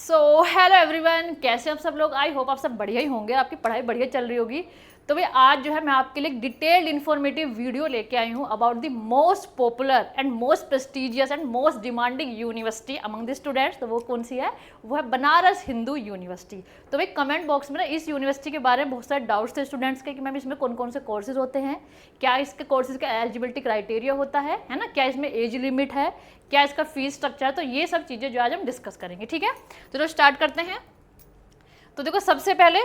Hello everyone, कैसे आप सब लोग। आई होप आप सब बढ़िया ही होंगे, आपकी पढ़ाई बढ़िया चल रही होगी। तो भाई आज जो है मैं आपके लिए डिटेल्ड इन्फॉर्मेटिव वीडियो लेके आई हूँ about the most popular and most prestigious and most demanding university among the students. तो वो कौन सी है? वो है बनारस हिंदू यूनिवर्सिटी। तो भाई कमेंट बॉक्स में ना इस यूनिवर्सिटी के बारे में बहुत सारे डाउट्स थे स्टूडेंट्स के कि मैम इसमें कौन कौन से कोर्सेज होते हैं, क्या इसके कोर्सेज का एलिजिबिलिटी क्राइटेरिया होता है ना, क्या इसमें एज लिमिट है, क्या इसका फीस स्ट्रक्चर है। तो ये सब चीज़ें जो आज हम डिस्कस करेंगे, ठीक है। तो चलो स्टार्ट करते हैं। तो देखो सबसे पहले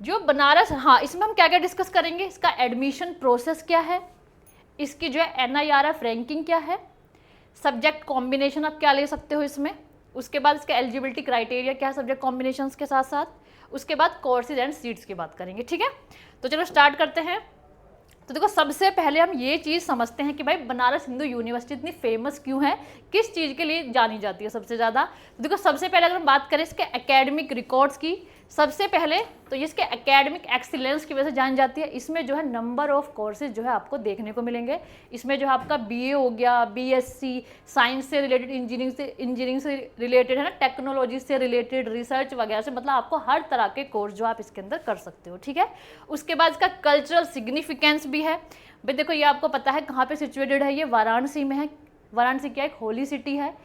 जो बनारस, हाँ इसमें हम क्या क्या डिस्कस करेंगे, इसका एडमिशन प्रोसेस क्या है, इसकी जो है NIRF रैंकिंग क्या है, सब्जेक्ट कॉम्बिनेशन आप क्या ले सकते हो इसमें, उसके बाद इसका एलिजिबिलिटी क्राइटेरिया क्या है सब्जेक्ट कॉम्बिनेशंस के साथ साथ, उसके बाद कोर्सेज एंड सीट्स की बात करेंगे, ठीक है। तो चलो स्टार्ट करते हैं। तो देखो सबसे पहले हम ये चीज़ समझते हैं कि भाई बनारस हिंदू यूनिवर्सिटी इतनी फेमस क्यों है, किस चीज़ के लिए जानी जाती है सबसे ज़्यादा। तो देखो सबसे पहले अगर हम बात करें इसके एकेडमिक रिकॉर्ड्स की, सबसे पहले तो ये इसके एकेडमिक एक्सीलेंस की वजह से जानी जाती है। इसमें जो है नंबर ऑफ कोर्सेज जो है आपको देखने को मिलेंगे। इसमें जो है आपका BA हो गया, BSc, साइंस से रिलेटेड, इंजीनियरिंग से रिलेटेड है ना, टेक्नोलॉजी से रिलेटेड, रिसर्च वगैरह से, मतलब आपको हर तरह के कोर्स जो आप इसके अंदर कर सकते हो, ठीक है। उसके बाद इसका कल्चरल सिग्निफिकेंस भी है। भाई देखो ये आपको पता है कहाँ पे सिचुएटेड है, ये वाराणसी में है। वाराणसी क्या एक होली सिटी है।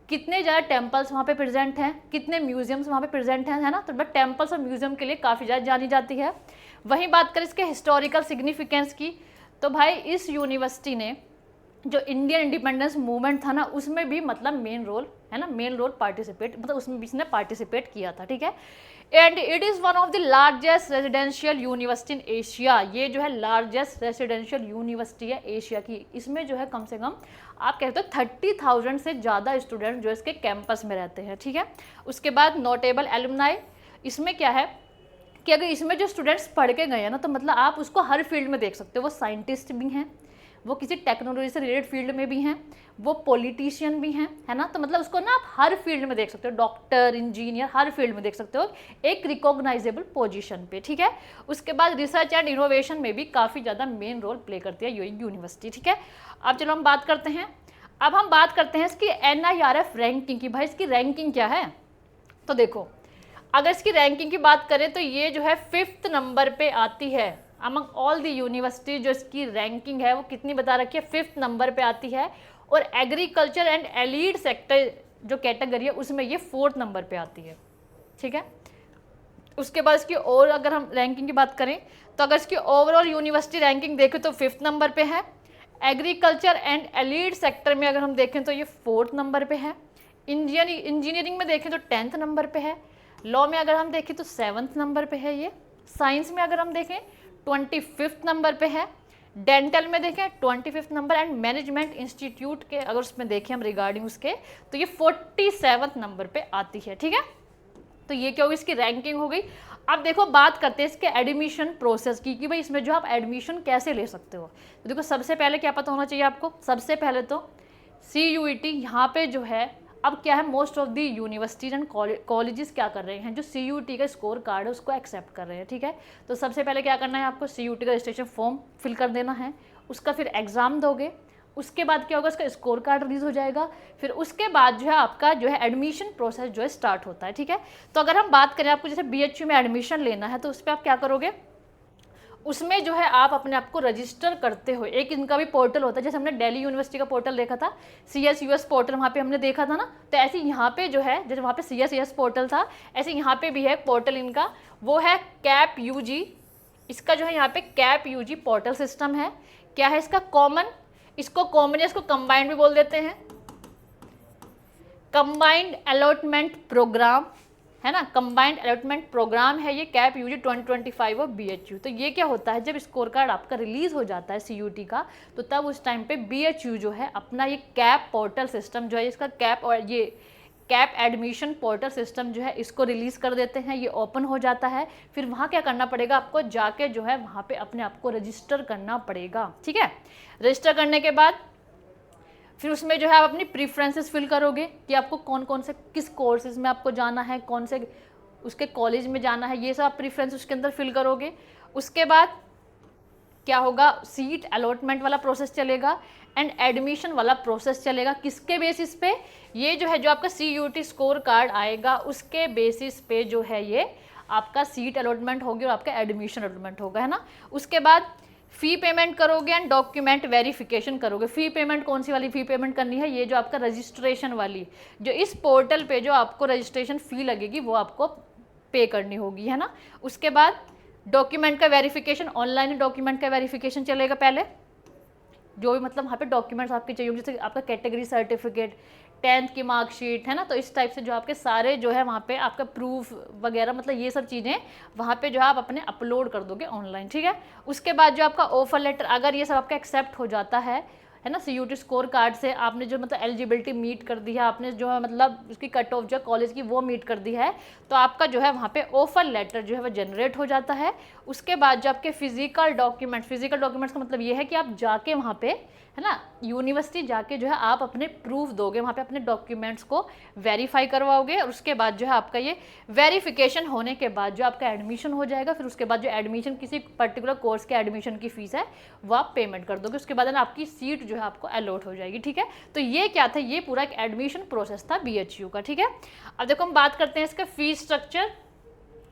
कितने ज़्यादा टेम्पल्स वहाँ पे प्रेजेंट हैं, कितने म्यूजियम्स वहाँ पे प्रेजेंट हैं, है ना। तो बट टेम्पल्स और म्यूजियम के लिए काफ़ी ज़्यादा जानी जाती है। वहीं बात करें इसके हिस्टोरिकल सिग्निफिकेंस की, तो भाई इस यूनिवर्सिटी ने जो इंडियन इंडिपेंडेंस मूवमेंट था ना, उसमें भी मतलब मेन रोल है ना, मेन रोल पार्टिसिपेट, मतलब उसमें भी इसने पार्टिसिपेट किया था, ठीक है। And it is one of the largest residential university in Asia. ये जो है लार्जेस्ट रेजिडेंशियल यूनिवर्सिटी है एशिया की। इसमें जो है कम से कम आप कहते हो 30,000 से ज़्यादा स्टूडेंट जो इसके कैंपस में रहते हैं, ठीक है। उसके बाद नोटेबल एलुमनाई, इसमें क्या है कि अगर इसमें जो स्टूडेंट्स पढ़ के गए हैं ना, तो मतलब आप उसको हर फील्ड में देख सकते हो। वो साइंटिस्ट भी हैं, वो किसी टेक्नोलॉजी से रिलेटेड फील्ड में भी हैं, वो पॉलिटिशियन भी हैं, है ना। तो मतलब उसको ना आप हर फील्ड में देख सकते हो, डॉक्टर, इंजीनियर, हर फील्ड में देख सकते हो एक रिकॉग्नाइजेबल पोजीशन पे, ठीक है। उसके बाद रिसर्च एंड इनोवेशन में भी काफ़ी ज़्यादा मेन रोल प्ले करती है ये यूनिवर्सिटी, ठीक है। अब चलो हम बात करते हैं, अब हम बात करते हैं इसकी NIRF रैंकिंग की। भाई इसकी रैंकिंग क्या है, तो देखो अगर इसकी रैंकिंग की बात करें तो ये जो है 5th नंबर पे आती है अमंग ऑल द यूनिवर्सिटी। जो इसकी रैंकिंग है वो कितनी बता रखी है, 5th नंबर पे आती है। और एग्रीकल्चर एंड एलीड सेक्टर जो कैटेगरी है उसमें ये 4th नंबर पे आती है, ठीक है। उसके बाद इसकी और अगर हम रैंकिंग की बात करें तो अगर इसकी ओवरऑल यूनिवर्सिटी रैंकिंग देखें तो 5th नंबर पे है। एग्रीकल्चर एंड एलीड सेक्टर में अगर हम देखें तो ये 4th नंबर पे है। इंजीनियरिंग में देखें तो 10th नंबर पे है। लॉ में अगर हम देखें तो 7th नंबर पे है ये। साइंस में अगर हम देखें 25th नंबर पे है। डेंटल में देखें 25th number. And management institute के अगर उसमें देखें हम रिगार्डिंग उसके, तो ये 47th नंबर पे आती है, ठीक है। तो ये क्या होगी, इसकी रैंकिंग हो गई। अब देखो बात करते हैं इसके एडमिशन प्रोसेस की कि भाई इसमें जो आप एडमिशन कैसे ले सकते हो। तो देखो सबसे पहले क्या पता होना चाहिए आपको, सबसे पहले तो CUET यहाँ पे जो है, अब क्या है most of the universities and colleges क्या कर रहे हैं, जो CUET का स्कोर कार्ड है उसको एक्सेप्ट कर रहे हैं, ठीक है। तो सबसे पहले क्या करना है आपको, CUET का रजिस्ट्रेशन फॉर्म फिल कर देना है, उसका फिर एग्ज़ाम दोगे। उसके बाद क्या होगा, उसका स्कोर कार्ड रिलीज हो जाएगा। फिर उसके बाद जो है आपका जो है एडमिशन प्रोसेस जो है स्टार्ट होता है, ठीक है। तो अगर हम बात करें आपको जैसे BHU में एडमिशन लेना है तो उस पर आप क्या करोगे, उसमें जो है आप अपने आप को रजिस्टर करते हो। एक इनका भी पोर्टल होता है, जैसे हमने दिल्ली यूनिवर्सिटी का पोर्टल देखा था, CSUS पोर्टल वहाँ पे हमने देखा था ना। तो ऐसे यहाँ पे जो है, जैसे वहाँ पे CSUS पोर्टल था, ऐसे यहाँ पे भी है पोर्टल इनका, वो है CAP UG। इसका जो है यहाँ पे CAP UG पोर्टल सिस्टम है। क्या है इसका, कॉमन, इसको कॉमन या इसको कंबाइंड भी बोल देते हैं, कंबाइंड अलॉटमेंट प्रोग्राम, है ना। कंबाइंड अलॉटमेंट प्रोग्राम है ये CAP UG 2025 और BHU। तो ये क्या होता है, जब स्कोर कार्ड आपका रिलीज हो जाता है CUET का, तो तब उस टाइम पे BHU जो है अपना ये CAP पोर्टल सिस्टम जो है, इसका CAP और ये CAP एडमिशन पोर्टल सिस्टम जो है इसको रिलीज़ कर देते हैं। ये ओपन हो जाता है। फिर वहाँ क्या करना पड़ेगा आपको, जाके जो है वहाँ पे अपने आप को रजिस्टर करना पड़ेगा, ठीक है। रजिस्टर करने के बाद फिर उसमें जो है आप अपनी प्रीफ्रेंसेस फिल करोगे कि आपको कौन कौन से किस कोर्सेज में आपको जाना है, कौन से उसके कॉलेज में जाना है, ये सब आप प्रीफ्रेंस उसके अंदर फिल करोगे। उसके बाद क्या होगा, सीट अलॉटमेंट वाला प्रोसेस चलेगा। एंड एडमिशन वाला प्रोसेस चलेगा। किसके बेसिस पे? ये जो है जो आपका CUET स्कोर कार्ड आएगा उसके बेसिस पे जो है ये आपका सीट अलॉटमेंट होगी और आपका एडमिशन अलॉटमेंट होगा, है ना। उसके बाद फ़ी पेमेंट करोगे एंड डॉक्यूमेंट वेरिफिकेशन करोगे। फ़ी पेमेंट कौन सी वाली फ़ी पेमेंट करनी है? ये जो आपका रजिस्ट्रेशन वाली, जो इस पोर्टल पे जो आपको रजिस्ट्रेशन फ़ी लगेगी वो आपको पे करनी होगी, है ना। उसके बाद डॉक्यूमेंट का वेरिफिकेशन, ऑनलाइन डॉक्यूमेंट का वेरिफिकेशन चलेगा पहले, जो भी मतलब वहाँ पे डॉक्यूमेंट्स आपके चाहिए होंगे, जैसे आपका कैटेगरी सर्टिफिकेट, 10th की मार्कशीट, है ना। तो इस टाइप से जो आपके सारे जो है वहाँ पे आपका प्रूफ वगैरह, मतलब ये सब चीज़ें वहाँ पे जो है आप अपने अपलोड कर दोगे ऑनलाइन, ठीक है। उसके बाद जो आपका ऑफर लेटर, अगर ये सब आपका एक्सेप्ट हो जाता है ना, CUET स्कोर कार्ड से आपने जो मतलब एलिजिबिलिटी मीट कर दी है, आपने जो है मतलब उसकी कट ऑफ जो कॉलेज की वो मीट कर दी है, तो आपका जो है वहाँ पे ऑफर लेटर जो है वो जनरेट हो जाता है। उसके बाद जो आपके फिजिकल डॉक्यूमेंट्स का मतलब ये है कि आप जाके वहाँ पे, है ना, यूनिवर्सिटी जाके जो है आप अपने प्रूफ दोगे, वहाँ पे अपने डॉक्यूमेंट्स को वेरीफाई करवाओगे, और उसके बाद जो है आपका ये वेरिफिकेशन होने के बाद जो आपका एडमिशन हो जाएगा। फिर उसके बाद जो एडमिशन, किसी पर्टिकुलर कोर्स के एडमिशन की फीस है वो आप पेमेंट कर दोगे, उसके बाद ना आपकी सीट जो है आपको अलॉट हो जाएगी, ठीक है। तो ये क्या था? ये पूरा एक एडमिशन प्रोसेस था BHU का, ठीक है। अब देखो हम बात करते हैं इसका फीस स्ट्रक्चर।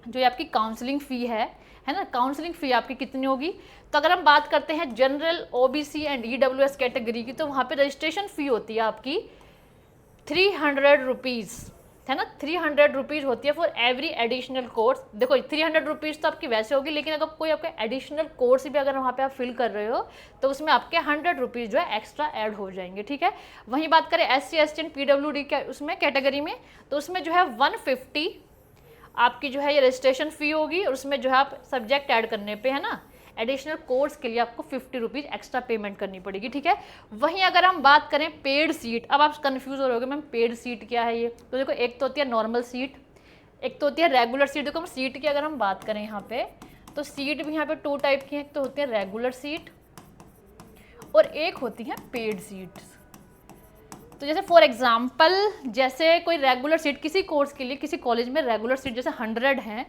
जो ये आपकी काउंसलिंग फ़ी है ना, काउंसलिंग फ़ी आपकी कितनी होगी? तो अगर हम बात करते हैं general, OBC and EWS category की, तो वहाँ पे रजिस्ट्रेशन फ़ी होती है आपकी 300 रुपीज़, है ना। 300 रुपीज़ होती है फॉर एवरी एडिशनल कोर्स। देखो 300 रुपीज़ तो आपकी वैसे होगी, लेकिन अगर कोई आपका एडिशनल कोर्स भी अगर वहाँ पे आप फिल कर रहे हो तो उसमें आपके 100 रुपीज़ जो है एक्स्ट्रा ऐड हो जाएंगे, ठीक है। वहीं बात करें SC ST एंड PWD के उसमें कैटेगरी में, तो उसमें जो है 150 आपकी जो है ये रजिस्ट्रेशन फ़ी होगी, और उसमें जो है आप सब्जेक्ट ऐड करने पे, है ना, एडिशनल कोर्स के लिए आपको 50 रुपीज़ एक्स्ट्रा पेमेंट करनी पड़ेगी, ठीक है। वहीं अगर हम बात करें पेड सीट, अब आप कंफ्यूज हो रहे होगे मैम पेड सीट क्या है ये? तो देखो एक तो होती है नॉर्मल सीट, एक तो होती है रेगुलर सीट। देखो हम सीट की अगर हम बात करें यहाँ पे, तो सीट भी यहाँ पे 2 टाइप की हैं, एक तो होती है रेगुलर सीट और एक होती है पेड सीट। तो जैसे फॉर एग्जांपल, जैसे कोई रेगुलर सीट किसी कोर्स के लिए किसी कॉलेज में रेगुलर सीट जैसे 100 हैं,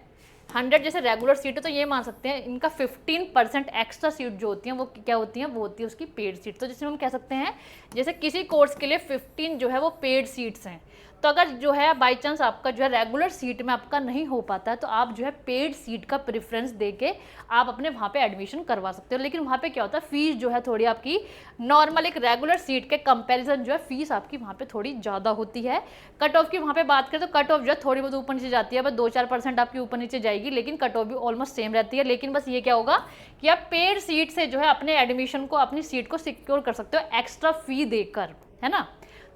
100 जैसे रेगुलर सीट है, तो ये मान सकते हैं इनका 15% एक्स्ट्रा सीट जो होती हैं वो क्या होती हैं? वो होती है उसकी पेड सीट। तो जैसे हम कह सकते हैं जैसे किसी कोर्स के लिए 15 जो है वो पेड सीट्स हैं, तो अगर जो है बाई चांस आपका जो है रेगुलर सीट में आपका नहीं हो पाता है, तो आप जो है पेड सीट का प्रेफरेंस देके आप अपने वहाँ पे एडमिशन करवा सकते हो। लेकिन वहाँ पे क्या होता है, फीस जो है थोड़ी आपकी नॉर्मल एक रेगुलर सीट के कंपैरिजन जो है फीस आपकी वहाँ पे थोड़ी ज़्यादा होती है। कट ऑफ की वहाँ पे बात करें तो कट ऑफ जो है थोड़ी बहुत ऊपर नीचे जाती है, बस 2-4% आपकी ऊपर नीचे जाएगी, लेकिन कट ऑफ भी ऑलमोस्ट सेम रहती है। लेकिन बस ये क्या होगा कि आप पेड सीट से जो है अपने एडमिशन को, अपनी सीट को सिक्योर कर सकते हो एक्स्ट्रा फी देकर, है ना।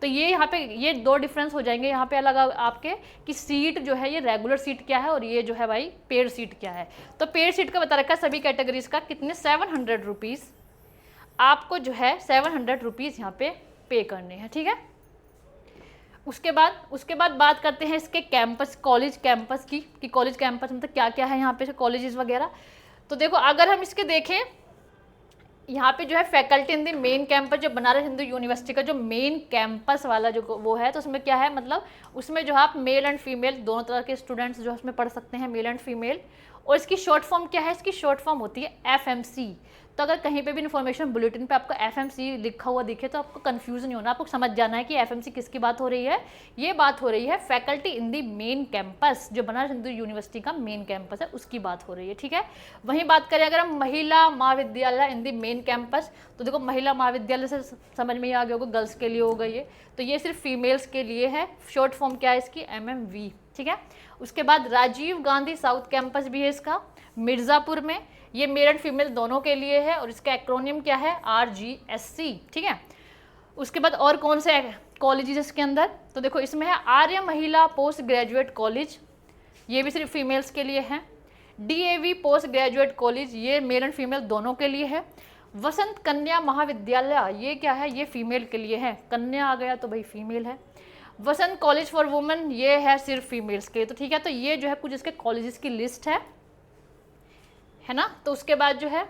तो ये यहाँ पे ये 2 डिफरेंस हो जाएंगे यहाँ पे अलग आपके, कि सीट जो है ये रेगुलर सीट क्या है और ये जो है भाई पेड सीट क्या है। तो पेड सीट का बता रखा है सभी कैटेगरीज का कितने, 700 रुपीज़ आपको जो है 700 रुपीज़ यहाँ पे करने हैं, ठीक है। उसके बाद बात करते हैं इसके कैंपस, कॉलेज कैंपस की, कि कॉलेज कैंपस मतलब क्या क्या है यहाँ पे कॉलेजेस वगैरह। तो देखो अगर हम इसके देखें, यहाँ पे जो है faculty in the main campus, जो बनारस हिंदू यूनिवर्सिटी का जो मेन कैंपस वाला जो वो है, तो उसमें क्या है मतलब उसमें जो है आप मेल एंड फीमेल दोनों तरह के स्टूडेंट्स जो उसमें पढ़ सकते हैं, मेल एंड फीमेल। और इसकी शॉर्ट फॉर्म क्या है? इसकी शॉर्ट फॉर्म होती है FMC। तो अगर कहीं पे भी इन्फॉर्मेशन बुलेटिन पे आपको FMC लिखा हुआ दिखे तो आपको कंफ्यूज नहीं होना, आपको समझ जाना है कि FMC किसकी बात हो रही है। ये बात हो रही है faculty in the main campus, जो बनारस हिंदू यूनिवर्सिटी का मेन कैंपस है उसकी बात हो रही है, ठीक है। वहीं बात करें अगर हम महिला महाविद्यालय इन दी मेन कैंपस, तो देखो महिला महाविद्यालय से समझ में ही आ गया होगा, गर्ल्स के लिए होगा ये, तो ये सिर्फ फीमेल्स के लिए है। शॉर्ट फॉर्म क्या है इसकी? MMV, ठीक है। उसके बाद राजीव गांधी साउथ कैंपस भी है इसका मिर्ज़ापुर में, ये मेल एंड फीमेल दोनों के लिए है, और इसका एक्रोनियम क्या है? RGSC, ठीक है। उसके बाद और कौन से कॉलेजेस इसके अंदर, तो देखो इसमें है आर्य महिला पोस्ट ग्रेजुएट कॉलेज, ये भी सिर्फ फीमेल्स के लिए है। DAV पोस्ट ग्रेजुएट कॉलेज, ये मेल एंड फीमेल दोनों के लिए है। वसंत कन्या महाविद्यालय, ये क्या है? ये फीमेल के लिए है, कन्या आ गया तो भाई फीमेल है। वसंत कॉलेज फॉर वुमेन, ये है सिर्फ फीमेल्स के लिए, तो ठीक है। तो ये जो है कुछ इसके कॉलेजेस की लिस्ट है ना। तो उसके बाद जो है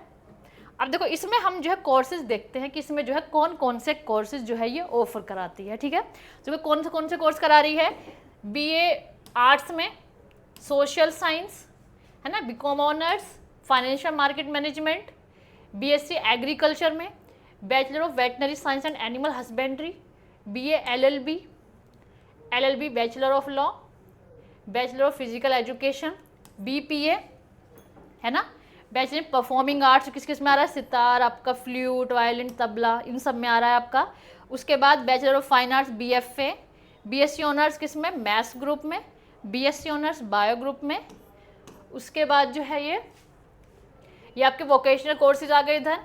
अब देखो इसमें हम जो है कोर्सेज देखते हैं कि इसमें जो है कौन कौन से कोर्सेज जो है ये ऑफर कराती है, ठीक है। तो कौन से कोर्स करा रही है? BA आर्ट्स में, सोशल साइंस, है ना, BCom honours, financial market management, BSc agriculture में, bachelor of veterinary science and animal husbandry, BA LLB, LLB bachelor of law, bachelor of physical education, BPA, है ना। बैचलर इन परफॉर्मिंग आर्ट्स किस किस में आ रहा है, सितार, आपका फ्लूट, वायलिन, तबला, इन सब में आ रहा है आपका। उसके बाद bachelor of fine arts BFA, BSc honours किस में, मैथ्स ग्रुप में, BSc ऑनर्स बायो ग्रुप में। उसके बाद जो है ये आपके वोकेशनल कोर्सेज आ गए इधर।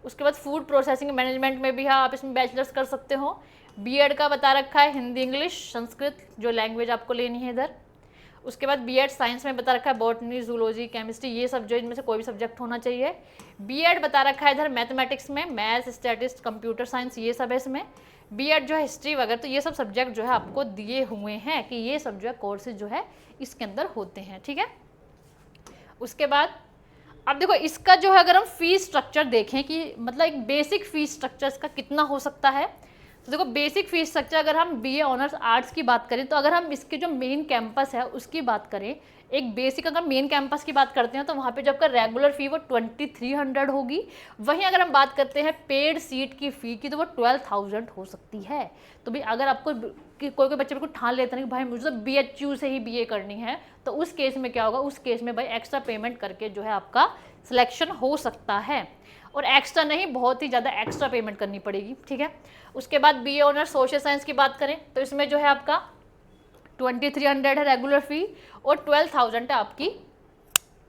उसके बाद फूड प्रोसेसिंग मैनेजमेंट में भी है, आप इसमें बैचलर्स कर सकते हो। B.Ed का बता रखा है हिंदी, इंग्लिश, संस्कृत जो लैंग्वेज आपको लेनी है इधर। उसके बाद B.Ed साइंस में बता रखा है बॉटनी, जूलॉजी, केमिस्ट्री, ये सब जो इनमें से कोई भी सब्जेक्ट होना चाहिए। B.Ed बता रखा है इधर मैथमेटिक्स में, मैथ्स, स्टैटिस्ट, कंप्यूटर साइंस, ये सब है इसमें। B.Ed जो है हिस्ट्री वगैरह, तो ये सब सब्जेक्ट जो है आपको दिए हुए हैं कि ये सब जो है कोर्सेज जो है इसके अंदर होते हैं, ठीक है। उसके बाद अब देखो इसका जो है अगर हम फीस स्ट्रक्चर देखें कि मतलब एक बेसिक फीस स्ट्रक्चर इसका कितना हो सकता है, तो देखो बेसिक फीस स्ट्रक्चर अगर हम BA ऑनर्स आर्ट्स की बात करें, तो अगर हम इसके जो मेन कैंपस है उसकी बात करें, एक बेसिक अगर मेन कैंपस की बात करते हैं तो वहाँ पे जब का रेगुलर फ़ी वो 2300 होगी। वहीं अगर हम बात करते हैं पेड सीट की फ़ी की तो वो 12,000 हो सकती है। तो भाई अगर आपको कोई कोई बच्चे बिल्कुल ठान लेते हैं कि भाई मुझे तो BHU से ही BA करनी है, तो उस केस में क्या होगा, उस केस में भाई एक्स्ट्रा पेमेंट करके जो है आपका सिलेक्शन हो सकता है। और एक्स्ट्रा नहीं, बहुत ही ज़्यादा एक्स्ट्रा पेमेंट करनी पड़ेगी, ठीक है। उसके बाद BA ऑनर्स सोशल साइंस की बात करें तो इसमें जो है आपका 2300 है रेगुलर फ़ी और 12,000 है आपकी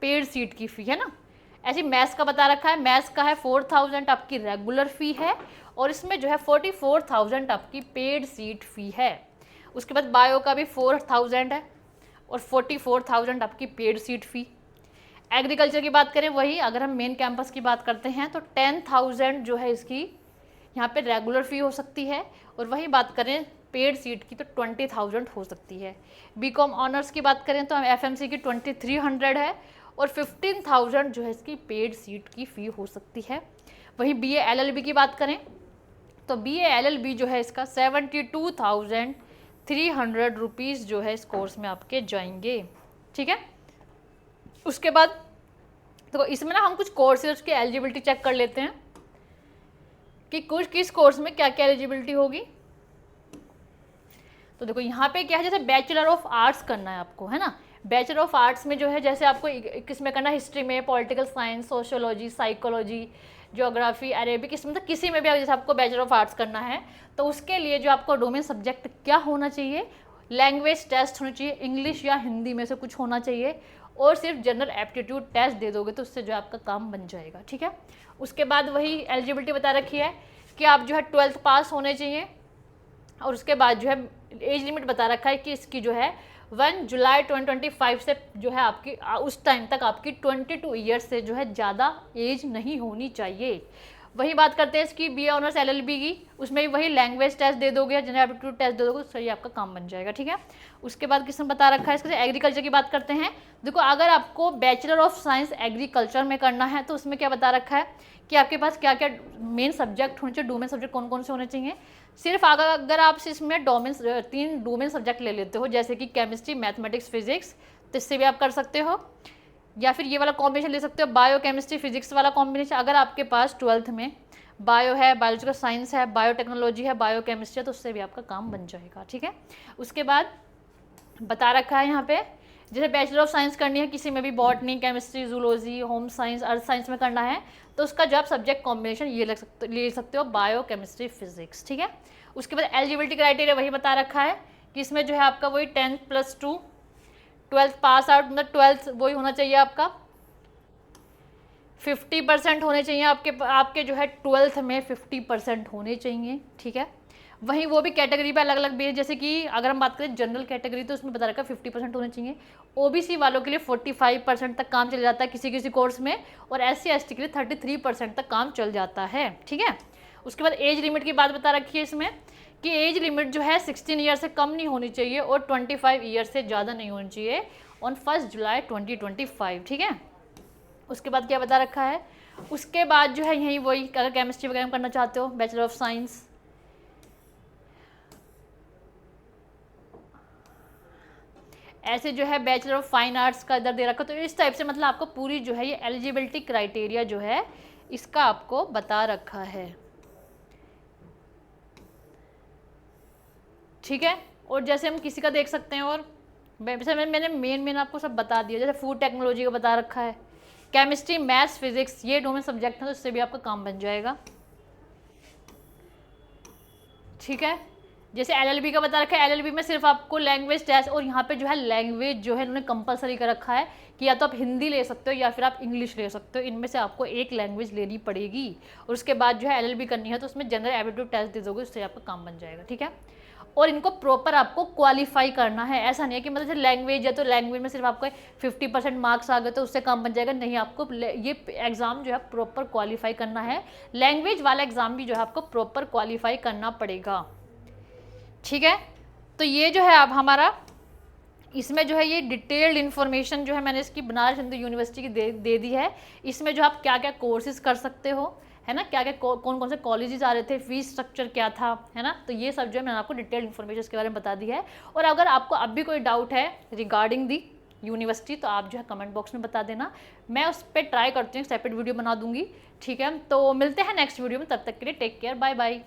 पेड सीट की फ़ी, है ना। ऐसे मैथ्स का बता रखा है, मैथ्स का है 4,000 आपकी रेगुलर फ़ी है और इसमें जो है 44,000 आपकी पेड सीट फ़ी है। उसके बाद बायो का भी 4,000 है और 44,000 आपकी पेड सीट फ़ी। एग्रीकल्चर की बात करें, वही अगर हम मेन कैंपस की बात करते हैं तो 10,000 जो है इसकी यहाँ पे रेगुलर फ़ी हो सकती है और वही बात करें पेड सीट की तो 20,000 हो सकती है। BCom ऑनर्स की बात करें तो FMC की 2300 है और 15,000 जो है इसकी पेड सीट की फ़ी हो सकती है। वहीं BA LLB की बात करें तो BA LLB जो है इसका 72,300 रुपीज़ जो है इस कोर्स में आपके जाएंगे, ठीक है। उसके बाद तो इसमें ना हम कुछ कोर्सेज की एलिजिबिलिटी चेक कर लेते हैं कि कुछ किस कोर्स में क्या क्या एलिजिबिलिटी होगी। तो देखो यहाँ पे क्या है, जैसे बैचलर ऑफ आर्ट्स करना है आपको, है ना। बैचलर ऑफ आर्ट्स में जो है जैसे आपको किस में करना है, हिस्ट्री में, political science, sociology, psychology, geography, Arabic, इसमें मतलब किसी में भी जैसे आपको बैचलर ऑफ आर्ट्स करना है तो उसके लिए जो आपको डोमेन सब्जेक्ट क्या होना चाहिए, लैंग्वेज टेस्ट होना चाहिए, इंग्लिश या हिंदी में से कुछ होना चाहिए और सिर्फ जनरल एप्टीट्यूड टेस्ट दे दोगे तो उससे जो आपका काम बन जाएगा, ठीक है। उसके बाद वही एलिजिबिलिटी बता रखी है कि आप जो है 12th पास होने चाहिए और उसके बाद जो है एज लिमिट बता रखा है कि इसकी जो है 1 जुलाई 2025 से जो है आपकी उस टाइम तक आपकी 22 ईयर्स से जो है ज़्यादा एज नहीं होनी चाहिए। वही बात करते हैं इसकी BA ऑनर्स LLB की, उसमें भी वही लैंग्वेज टेस्ट दे दोगे, जनरल एप्टीट्यूड टेस्ट दे दोगे, सही आपका काम बन जाएगा, ठीक है। उसके बाद किसने बता रखा है इसके एग्रीकल्चर की बात करते हैं। देखो अगर आपको बैचलर ऑफ साइंस एग्रीकल्चर में करना है तो उसमें क्या बता रखा है कि आपके पास क्या क्या मेन सब्जेक्ट होने चाहिए, डोमेन सब्जेक्ट कौन कौन से होने चाहिए। सिर्फ अगर आप इसमें 3 डोमेन सब्जेक्ट ले लेते हो जैसे कि केमिस्ट्री, मैथमेटिक्स, फिजिक्स, तो इससे भी आप कर सकते हो, या फिर ये वाला कॉम्बिनेशन ले सकते हो, बायो केमिस्ट्री फिजिक्स वाला कॉम्बिनेशन। अगर आपके पास 12th में बायो है, बायोलॉजिकल साइंस है, बायोटेक्नोलॉजी है, बायो केमिस्ट्री है, तो उससे भी आपका काम बन जाएगा, ठीक है। उसके बाद बता रखा है यहाँ पे जैसे बैचलर ऑफ साइंस करनी है किसी में भी, botany, chemistry, zoology, home science, earth science में करना है तो उसका जो आप सब्जेक्ट कॉम्बिनेशन ये ले सकते हो, बायो केमिस्ट्री फिजिक्स, ठीक है। उसके बाद एलिजिबिलिटी क्राइटेरिया वही बता रखा है कि इसमें जो है आपका वही 10+2 12th पास आउट, मतलब 12th वही होना चाहिए आपका, 50% होने चाहिए आपके जो है 12th में 50% होने चाहिए, ठीक है। वहीं वो भी कैटेगरी पे अलग अलग भी है, जैसे कि अगर हम बात करें जनरल कैटेगरी तो उसमें बता रखा है 50% होने चाहिए। OBC वालों के लिए 45% तक काम चल जाता है किसी किसी कोर्स में और SC/ST के लिए 33% तक काम चल जाता है, ठीक है। उसके बाद एज लिमिट की बात बता रखी है इसमें कि एज लिमिट जो है 16 ईयर से कम नहीं होनी चाहिए और 25 ईयर से ज़्यादा नहीं होनी चाहिए ऑन 1 जुलाई 2025, ठीक है। उसके बाद क्या बता रखा है, उसके बाद जो है यही वही अगर केमिस्ट्री वगैरह करना चाहते हो, बैचलर ऑफ साइंस, ऐसे जो है बैचलर ऑफ फाइन आर्ट्स का इधर दे रखा, तो इस टाइप से मतलब आपको पूरी जो है ये एलिजिबिलिटी क्राइटेरिया जो है इसका आपको बता रखा है, ठीक है। और जैसे हम किसी का देख सकते हैं, और मैंने मेन आपको सब बता दिया। जैसे फूड टेक्नोलॉजी का बता रखा है, केमिस्ट्री, मैथ्स, फिजिक्स, ये 2 में सब्जेक्ट हैं, तो इससे भी आपका काम बन जाएगा। ठीक है। जैसे एलएलबी का बता रखा है, एलएलबी में सिर्फ आपको लैंग्वेज टेस्ट, और यहाँ पे जो है लैंग्वेज जो है इन्होंने कंपलसरी कर रखा है कि या तो आप हिंदी ले सकते हो या फिर आप इंग्लिश ले सकते हो, इनमें से आपको एक लैंग्वेज लेनी पड़ेगी। और उसके बाद जो है एलएलबी करनी है तो उसमें जनरल एप्टीट्यूड टेस्ट दे दोगे, उससे आपका काम बन जाएगा। ठीक है। और इनको प्रॉपर आपको क्वालिफाई करना है। ऐसा नहीं है कि मतलब लैंग्वेज है तो लैंग्वेज में सिर्फ आपको 50% मार्क्स आ गए तो उससे काम बन जाएगा, नहीं। आपको ये एग्ज़ाम जो है प्रॉपर क्वालिफाई करना है। लैंग्वेज वाला एग्ज़ाम भी जो है आपको प्रॉपर क्वालिफाई करना पड़ेगा। ठीक है। तो ये जो है अब हमारा इसमें जो है ये डिटेल्ड इन्फॉर्मेशन जो है मैंने इसकी बनारस हिंदू यूनिवर्सिटी की दे दी है। इसमें जो आप क्या क्या कोर्सेज कर सकते हो, है ना, क्या क्या कौन कौन से कॉलेजेस आ रहे थे, फीस स्ट्रक्चर क्या था, है ना, तो ये सब जो है मैंने आपको डिटेल्ड इन्फॉर्मेशन इसके बारे में बता दी है। और अगर आपको अब भी कोई डाउट है रिगार्डिंग दी यूनिवर्सिटी तो आप जो है कमेंट बॉक्स में बता देना, मैं उस पर ट्राई करती हूँ, सेपरेट वीडियो बना दूंगी। ठीक है। तो मिलते हैं नेक्स्ट वीडियो में, तब तक के लिए टेक केयर, बाय बाय।